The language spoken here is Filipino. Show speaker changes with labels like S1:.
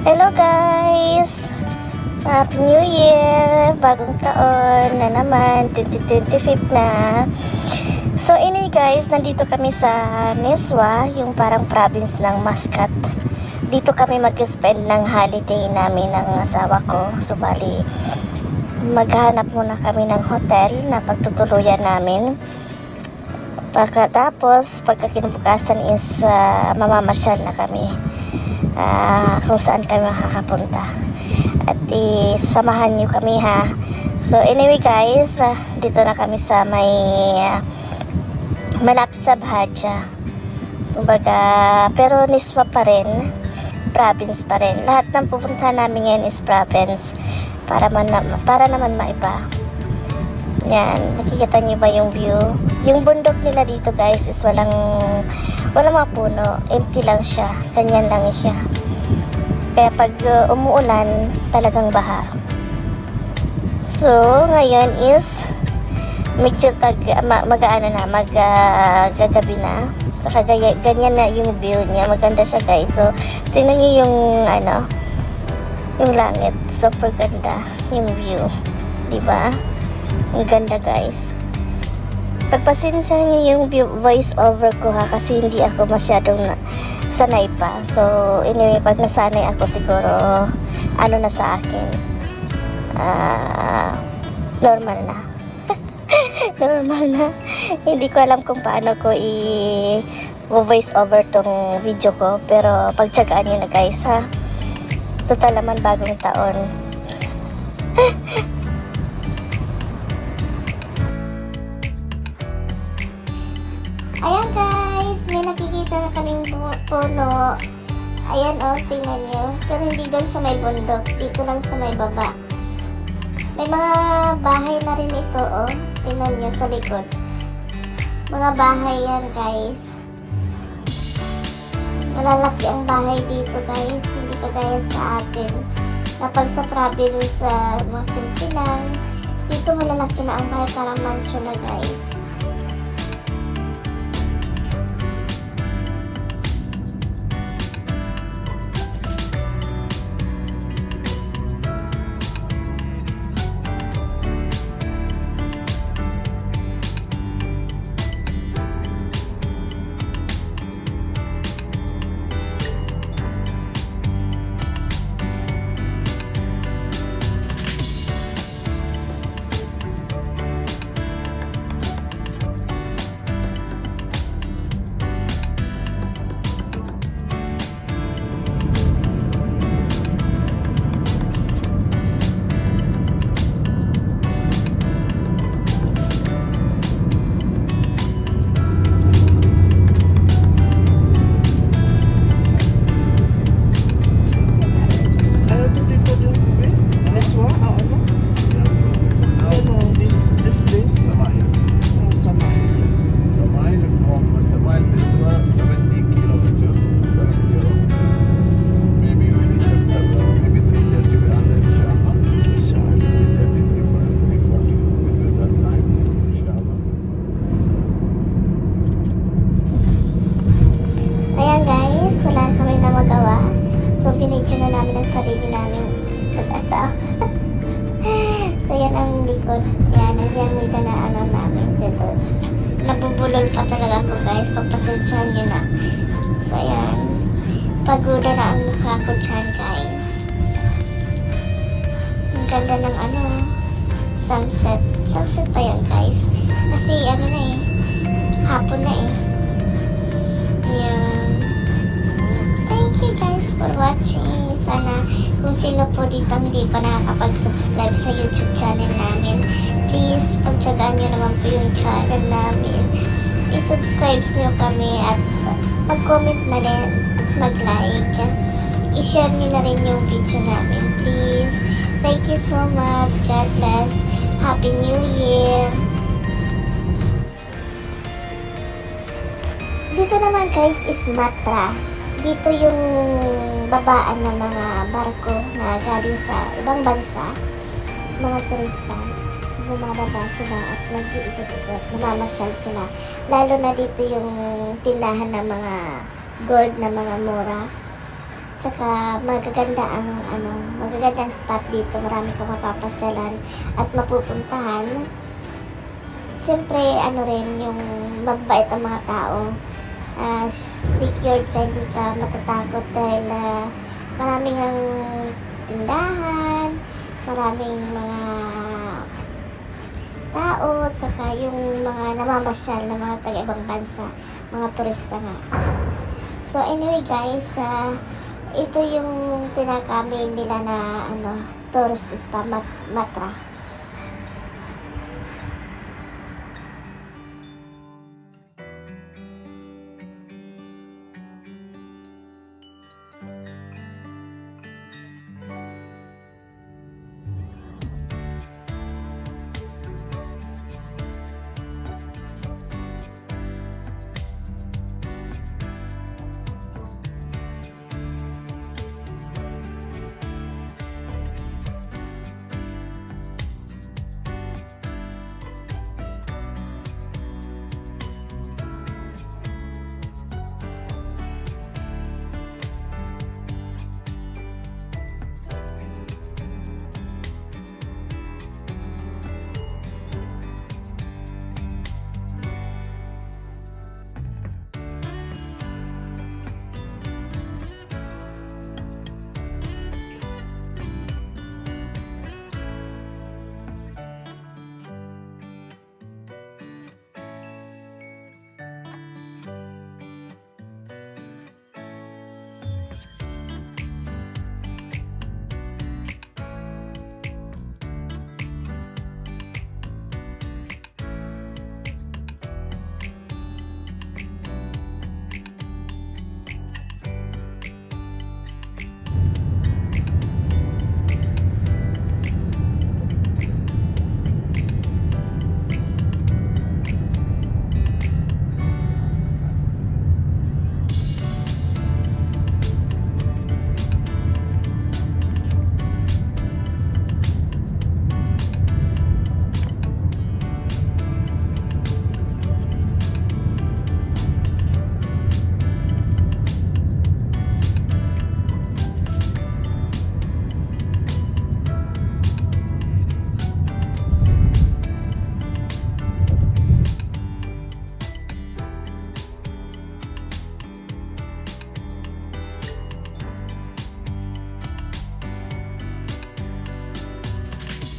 S1: Hello guys! Happy New Year! Bagong taon na naman, 2025 na. So anyway guys, nandito kami sa Neswa, yung parang province ng Muscat. Dito kami mag-spend ng holiday namin ng asawa ko. So bali, maghanap muna kami ng hotel na pagtutuluyan namin. Pagkatapos, pagkakinabukasan is mamamasyal na kami. Kung saan kami makakapunta at samahan nyo kami ha. So anyway guys, dito na kami sa may malapit sa Bhadja, kumbaga, pero Niswa pa rin, province pa rin. Lahat ng pupunta namin ngayon is province para naman maiba. Yan, nakikita nyo ba yung view? Yung bundok nila dito guys is walang mga puno, empty lang siya, ganyan lang siya. Kaya pag umuulan, talagang baha. So ngayon is medyo gagabi na. Saka ganyan na yung view niya, maganda siya guys. So tingnan niyo yung yung langit, super ganda yung view, di ba? Ang ganda guys. Pagpasensya niyo yung voice over ko ha, kasi hindi ako masyadong sanay pa. So anyway, pag nasanay ako siguro ano na sa akin, normal na. Normal na. Hindi ko alam kung paano ko voice over tong video ko, pero pagtsagaan nyo na guys ha. Total naman bagong taon. Ayan guys, may nakikita na kaming puno. Ayan o, tingnan nyo. Pero hindi doon sa may bundok, dito lang sa may baba. May mga bahay na rin ito o. Tingnan nyo sa likod. Mga bahay yan guys. Malalaki ang bahay dito guys. Hindi kagaya sa atin. Kapag sa province, mga simple lang. Dito malalaki na ang bahay, parang mansion na guys. So, binidyo na namin ang sarili namin pag-asa. So, yan ang likod. Yan, ang yamida na namin dito. Nabubulol pa talaga ako guys. Pagpasensyahan nyo na. So, yan. Pagoda na ang mukha ko dyan guys. Ang ganda ng sunset. Sunset pa yan guys. Kasi na hapon na Yan. Thank you guys for watching. Sana kung sino po dito hindi pa nakakapag-subscribe sa YouTube channel namin, please pagtsagaan nyo naman po yung channel namin. I-subscribe nyo kami at mag-comment na rin, mag-like. I-share nyo na rin yung video namin, please. Thank you so much. God bless. Happy New Year. Dito naman guys is Matra. Dito yung babaan ng mga barko na galing sa ibang bansa. Mga turista, bumababa sila at nag-iikot-ikot, namamasyal sila. Lalo na dito yung tindahan ng mga gold na mga mura. Tsaka magaganda ang magagandang spot dito. Marami kang mapapasyalan at mapupuntahan. Siyempre, rin, yung mabait ang mga tao. Secured ka, hindi ka matatakot dahil maraming ang tindahan, maraming mga tao, at saka yung mga namamasyal na mga taga-ibang bansa, mga turista nga. So anyway guys, ito yung pinaka-main nila na tourist spot, Matra.